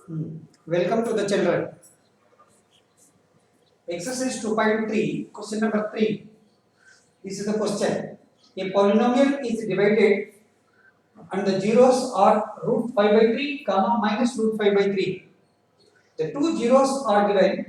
Welcome to the children. Exercise 2.3, question number 3. This is the question. A polynomial is divided and the zeros are root 5 by 3, comma minus root 5 by 3. The two zeros are given.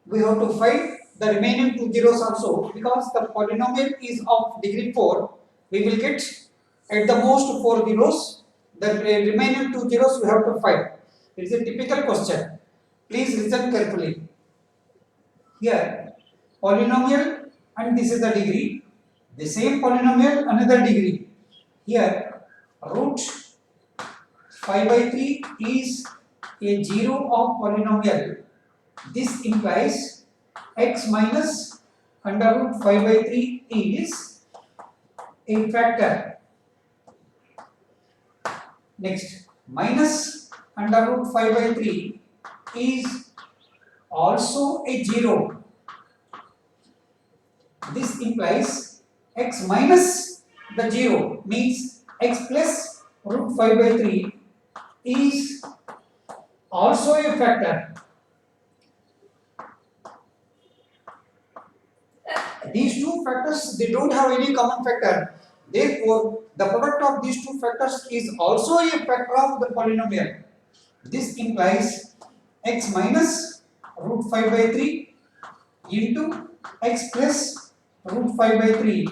We have to find the remaining two zeros also. Because the polynomial is of degree 4, we will get at the most 4 zeros. The remaining two zeros we have to find. It is a typical question. Please listen carefully. Here, polynomial and this is the degree. The same polynomial, another degree. Here, root 5 by 3 is a zero of polynomial. This implies x minus under root 5 by 3 is a factor. Next, minus under root 5 by 3 is also a zero. This implies x minus the zero means x plus root 5 by 3 is also a factor. These two factors, they don't have any common factor. Therefore, the product of these two factors is also a factor of the polynomial. This implies x minus root 5 by 3 into x plus root 5 by 3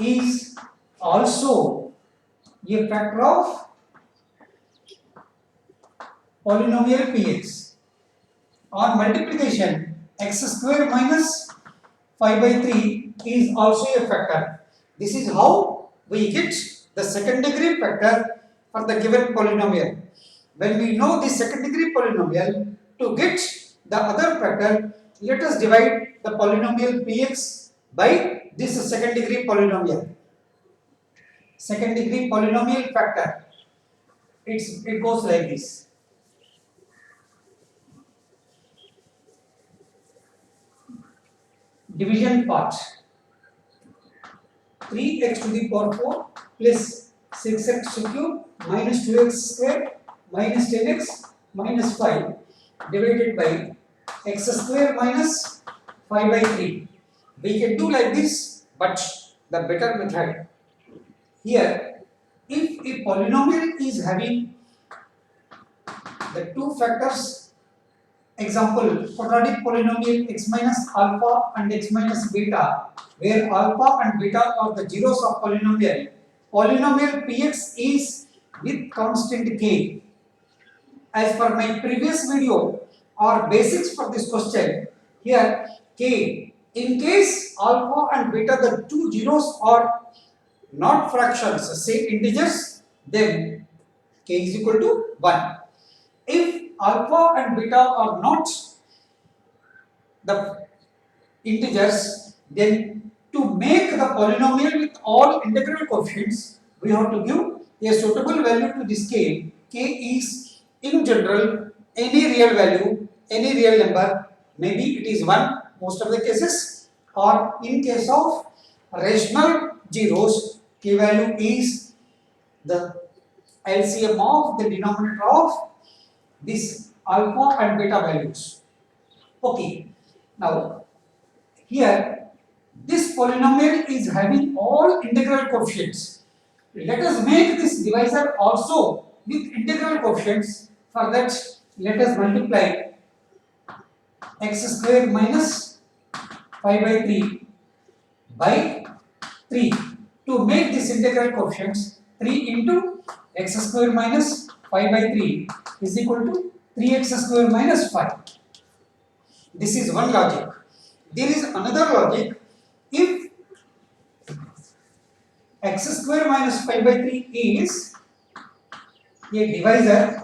is also a factor of polynomial px. On multiplication, x square minus 5 by 3 is also a factor. This is how we get the second degree factor for the given polynomial. When we know the second degree polynomial, to get the other factor, let us divide the polynomial px by this second degree polynomial. Second degree polynomial factor. It goes like this. Division part. 3x to the power 4 plus 6x cube minus 2x square minus 10x minus 5 divided by x square minus 5 by 3. We can do like this, but the better method. Here, if a polynomial is having the two factors, example, quadratic polynomial x minus alpha and x minus beta, where alpha and beta are the zeros of polynomial. Polynomial px is with constant k. As per my previous video or basics for this question, here k, in case alpha and beta, the two zeros are not fractions, say integers, then k is equal to 1. If alpha and beta are not the integers, then to make the polynomial with all integral coefficients, we have to give a suitable value to this k. K is in general any real value, any real number, maybe it is 1 most of the cases, or in case of rational zeros, k value is the LCM of the denominator of this alpha and beta values. Okay, now here this polynomial is having all integral coefficients. Let us make this divisor also with integral coefficients. For that, let us multiply x square minus 5 by 3 by 3 to make this integral coefficients. 3 into x square minus 5 by 3 is equal to 3x square minus 5. This is one logic. There is another logic. If x square minus 5 by 3 is a divisor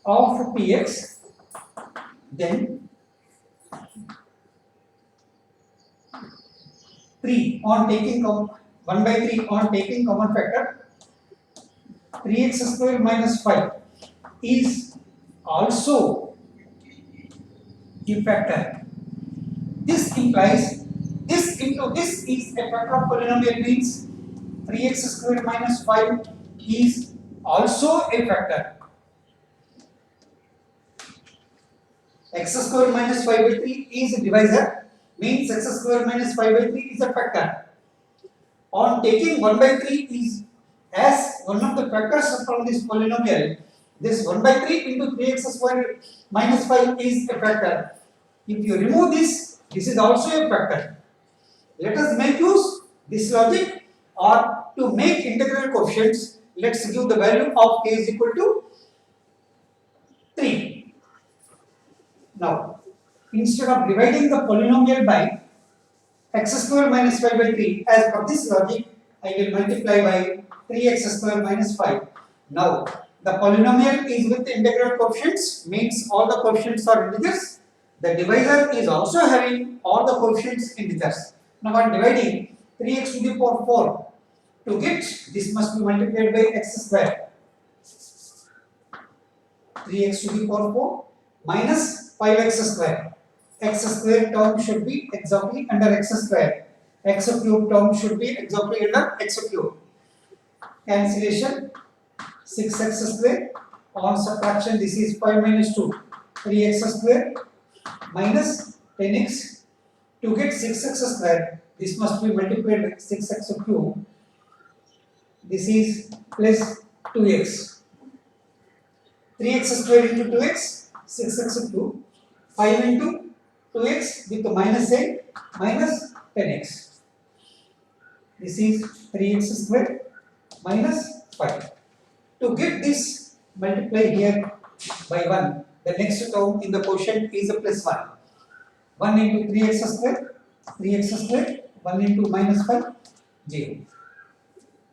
of px, then 3 on taking 1 by 3 on taking common factor, 3x square minus 5 is also a factor. This implies this into this is a factor of polynomial, means 3x square minus 5 is also a factor. X square minus 5 by 3 is a divisor, means x square minus 5 by 3 is a factor. On taking 1 by 3 is as one of the factors from this polynomial, this 1 by 3 into 3x square minus 5 is a factor. If you remove this, this is also a factor. Let us make use this logic, or to make integral coefficients, let's give the value of k is equal to 3. Now, instead of dividing the polynomial by x square minus 5 by 3, as per this logic, I will multiply by 3x square minus 5. Now, the polynomial is with integral coefficients, means all the coefficients are integers. The divisor is also having all the coefficients integers. Now, on dividing 3x to the power 4, to get this must be multiplied by x square. 3x to the power 4 minus 5x square. X square term should be exactly under x square. X cube term should be exactly under x cube. Cancellation, 6x square. On subtraction, this is 5 minus 2. 3x square minus 10x. To get 6x square, this must be multiplied with 6x cube. This is plus 2x. 3x square into 2x, 6x cube. 5 into 2x with the minus a minus 10x. This is 3x square minus 5. To get this, multiply here by 1. The next term in the quotient is a plus 1. 1 into 3x square, 3x square, 1 into minus 5, 0.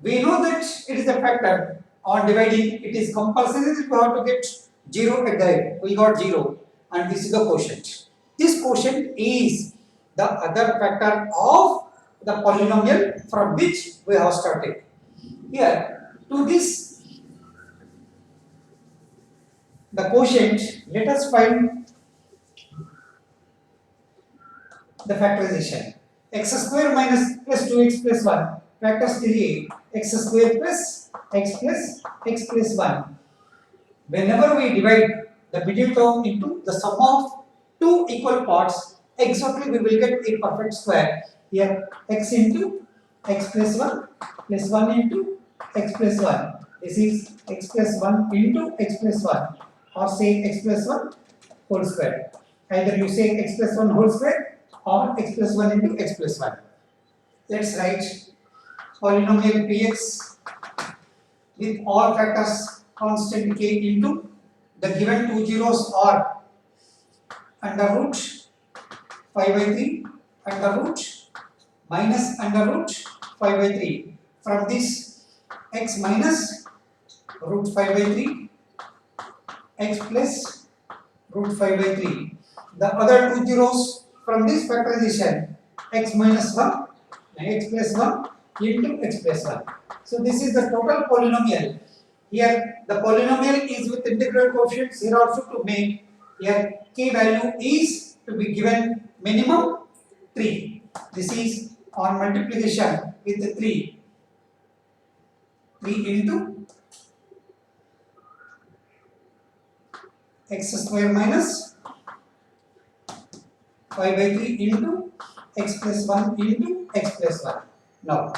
We know that it is a factor. On dividing, it is compulsory that we have to get 0 at the end. We got 0, and this is the quotient. This quotient is the other factor of the polynomial from which we have started. Here, to this, the quotient, let us find the factorization. X square minus plus 2x plus 1, factors create x square plus x plus 1. Whenever we divide the middle term into the sum of two equal parts, exactly we will get a perfect square. Here, x into x plus 1 plus 1 into x plus 1. This is x plus 1 into x plus 1, or say x plus 1 whole square. Either you say x plus 1 whole square or x plus 1 into x plus 1. Let's write polynomial px with all factors constant k into the given two zeros are under root 5 by 3, under root minus under root 5 by 3. From this, x minus root 5 by 3, x plus root 5 by 3. The other two zeros from this factorization, x minus 1, x plus 1 into x plus 1. So this is the total polynomial. Here the polynomial is with integral coefficients. Here also to make, here k value is to be given minimum 3. This is on multiplication with the 3 into x square minus 5 by 3 into x plus 1 into x plus 1. Now,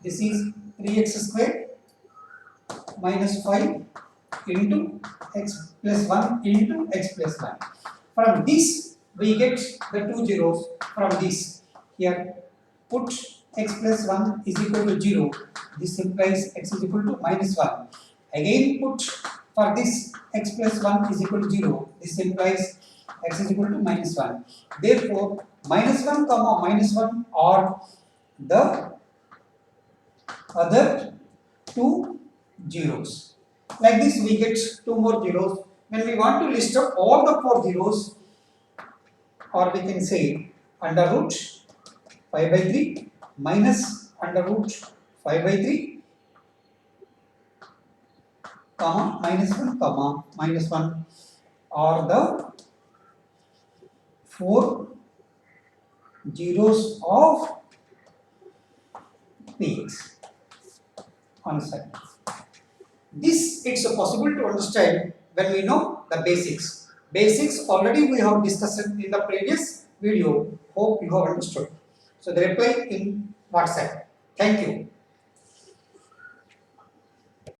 this is 3x square minus 5 into x plus 1 into x plus 1. From this, we get the two zeros from this. Here, put x plus 1 is equal to 0. This implies x is equal to minus 1. Again, put for this x plus 1 is equal to 0. This implies x is equal to minus 1. Therefore, minus 1 comma minus 1 are the other two zeros. Like this, we get two more zeros. When we want to list out all the four zeros, or we can say under root 5 by 3 minus under root 5 by 3 comma minus 1 are the four zeros of px on side. This it's possible to understand when we know the basics. Basics already we have discussed in the previous video. Hope you have understood. So the reply in WhatsApp. Thank you.